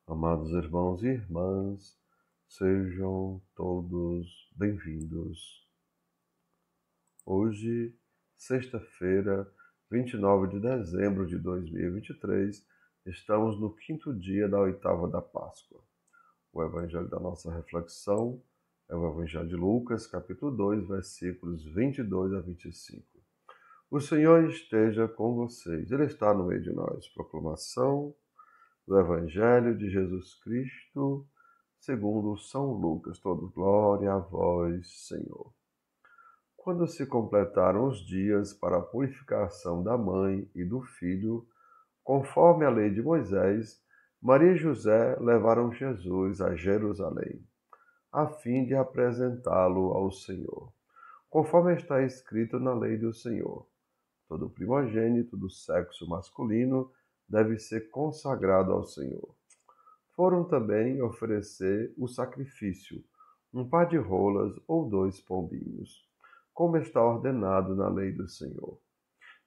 Amados irmãos e irmãs, sejam todos bem-vindos. Hoje, sexta-feira, 29 de dezembro de 2023, estamos no quinto dia da oitava da Páscoa. O evangelho da nossa reflexão é o evangelho de Lucas, capítulo 2, versículos 22 a 25. O Senhor esteja com vocês, Ele está no meio de nós. Proclamação do Evangelho de Jesus Cristo, segundo São Lucas. Todo glória a vós, Senhor. Quando se completaram os dias para a purificação da mãe e do filho, conforme a lei de Moisés, Maria e José levaram Jesus a Jerusalém, a fim de apresentá-lo ao Senhor, conforme está escrito na lei do Senhor. Todo primogênito do sexo masculino deve ser consagrado ao Senhor. Foram também oferecer o sacrifício, um par de rolas ou 2 pombinhos, como está ordenado na lei do Senhor.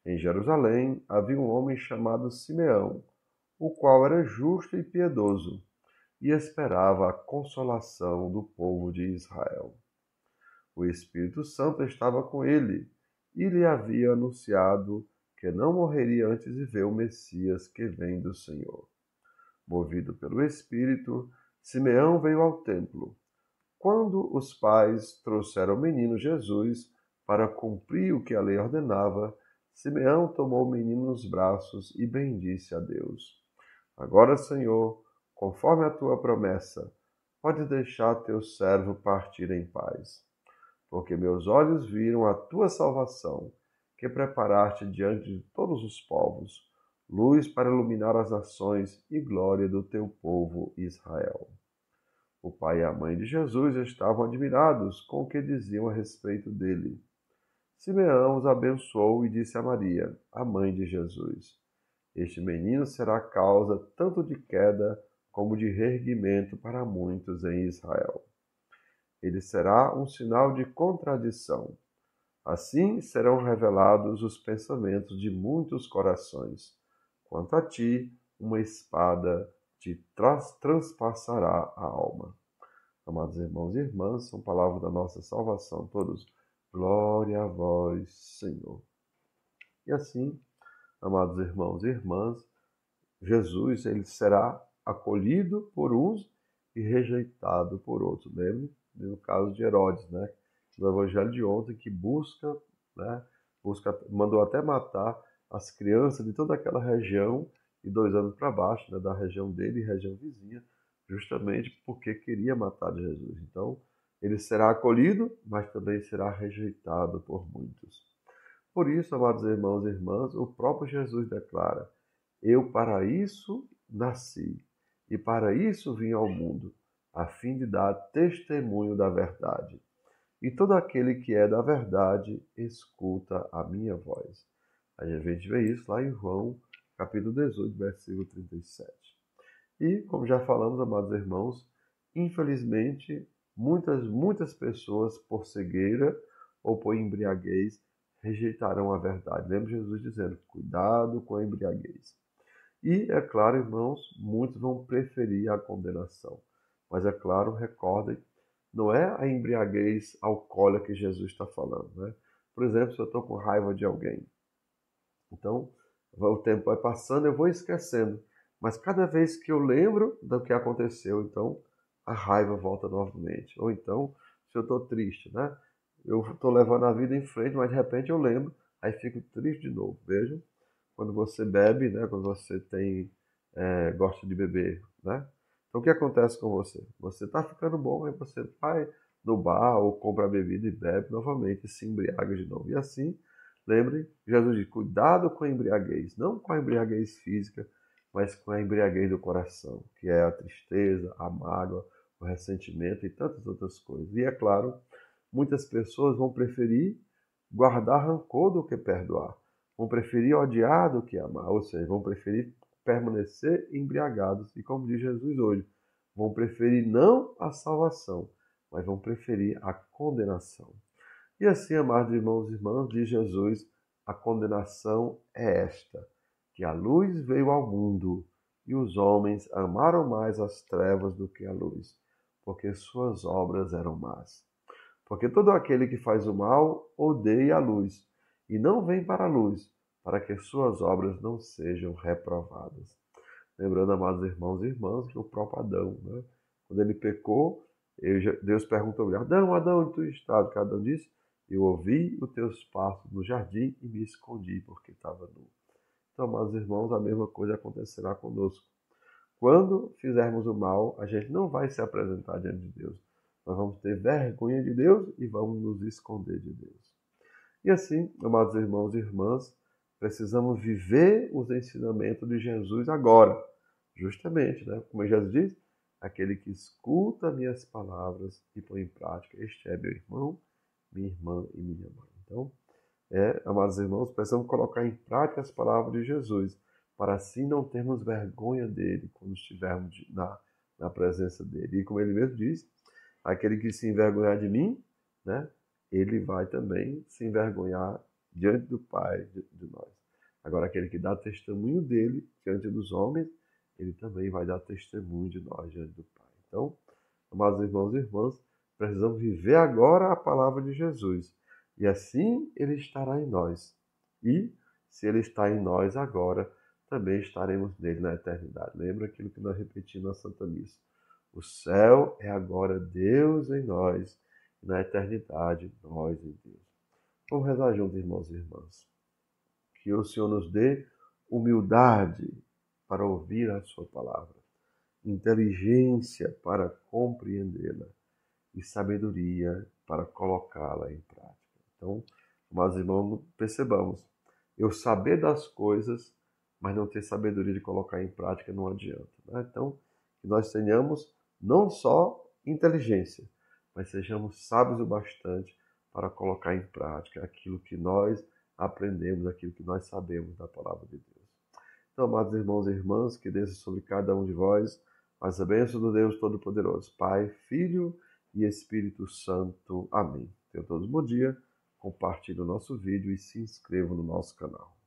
Em Jerusalém havia um homem chamado Simeão, o qual era justo e piedoso, e esperava a consolação do povo de Israel. O Espírito Santo estava com ele, e lhe havia anunciado que não morreria antes de ver o Messias que vem do Senhor. Movido pelo Espírito, Simeão veio ao templo. Quando os pais trouxeram o menino Jesus para cumprir o que a lei ordenava, Simeão tomou o menino nos braços e bendisse a Deus. Agora, Senhor, conforme a tua promessa, pode deixar teu servo partir em paz, porque meus olhos viram a tua salvação, que preparaste diante de todos os povos, luz para iluminar as nações e glória do teu povo Israel. O pai e a mãe de Jesus estavam admirados com o que diziam a respeito dele. Simeão os abençoou e disse a Maria, a mãe de Jesus: Este menino será causa tanto de queda como de reerguimento para muitos em Israel. Ele será um sinal de contradição. Assim serão revelados os pensamentos de muitos corações. Quanto a ti, uma espada te transpassará a alma. Amados irmãos e irmãs, são palavras da nossa salvação. Todos, glória a vós, Senhor. E assim, amados irmãos e irmãs, Jesus ele será acolhido por uns e rejeitado por outros. Lembre no caso de Herodes, né? No evangelho de ontem, que né? Mandou até matar as crianças de toda aquela região e 2 anos para baixo, né? Da região dele e região vizinha, justamente porque queria matar Jesus. Então, ele será acolhido, mas também será rejeitado por muitos. Por isso, amados irmãos e irmãs, o próprio Jesus declara: Eu para isso nasci, e para isso vim ao mundo, a fim de dar testemunho da verdade. E todo aquele que é da verdade, escuta a minha voz. A gente vê isso lá em João, capítulo 18, versículo 37. E, como já falamos, amados irmãos, infelizmente, muitas pessoas, por cegueira ou por embriaguez, rejeitarão a verdade. Lembra Jesus dizendo, cuidado com a embriaguez. E, é claro, irmãos, muitos vão preferir a condenação. Mas, é claro, recordem, não é a embriaguez alcoólica que Jesus está falando, né? Por exemplo, se eu estou com raiva de alguém, então o tempo vai passando, eu vou esquecendo. Mas cada vez que eu lembro do que aconteceu, então a raiva volta novamente. Ou então, se eu estou triste, né? Eu estou levando a vida em frente, mas de repente eu lembro, aí fico triste de novo. Vejam, quando você bebe, né? Quando você gosta de beber, né? Então o que acontece com você? Você está ficando bom, aí você vai no bar ou compra a bebida e bebe novamente, e se embriaga de novo. E assim, lembre, Jesus diz, cuidado com a embriaguez, não com a embriaguez física, mas com a embriaguez do coração, que é a tristeza, a mágoa, o ressentimento e tantas outras coisas. E é claro, muitas pessoas vão preferir guardar rancor do que perdoar. Vão preferir odiar do que amar, ou seja, vão preferir permanecer embriagados. E como diz Jesus hoje, vão preferir não a salvação, mas vão preferir a condenação. E assim, amados irmãos e irmãs, diz Jesus, a condenação é esta, que a luz veio ao mundo e os homens amaram mais as trevas do que a luz, porque suas obras eram más. Porque todo aquele que faz o mal odeia a luz, e não vem para a luz, para que suas obras não sejam reprovadas. Lembrando, amados irmãos e irmãs, que o próprio Adão, né? Quando ele pecou, Deus perguntou a Adão, Adão, onde tu estás? Cada um disse, eu ouvi os teus passos no jardim e me escondi porque estava nu. Então, amados irmãos, a mesma coisa acontecerá conosco. Quando fizermos o mal, a gente não vai se apresentar diante de Deus. Nós vamos ter vergonha de Deus e vamos nos esconder de Deus. E assim, amados irmãos e irmãs, precisamos viver os ensinamentos de Jesus agora. Justamente, né? Como Jesus diz, aquele que escuta minhas palavras e põe em prática, este é meu irmão, minha irmã e minha mãe. Então, amados irmãos, precisamos colocar em prática as palavras de Jesus, para assim não termos vergonha dele quando estivermos na presença dele. E como ele mesmo diz, aquele que se envergonhar de mim, né, ele vai também se envergonhar diante do Pai de nós. Agora, aquele que dá testemunho dele diante dos homens, ele também vai dar testemunho de nós diante do Pai. Então, amados irmãos e irmãs, precisamos viver agora a palavra de Jesus. E assim ele estará em nós. E, se ele está em nós agora, também estaremos nele na eternidade. Lembra aquilo que nós repetimos na Santa Missa? O céu é agora Deus em nós, e na eternidade nós em Deus. Vamos rezar juntos, irmãos e irmãs. Que o Senhor nos dê humildade para ouvir a sua palavra, inteligência para compreendê-la e sabedoria para colocá-la em prática. Então, amados irmãos, percebamos, eu saber das coisas, mas não ter sabedoria de colocar em prática não adianta. Né? Então, que nós tenhamos não só inteligência, mas sejamos sábios o bastante para colocar em prática aquilo que nós aprendemos, aquilo que nós sabemos da palavra de Deus. Então, amados irmãos e irmãs, que desça sobre cada um de vós as bênçãos do Deus Todo-Poderoso, Pai, Filho e Espírito Santo. Amém. Tenham todos um bom dia, compartilhem o nosso vídeo e se inscrevam no nosso canal.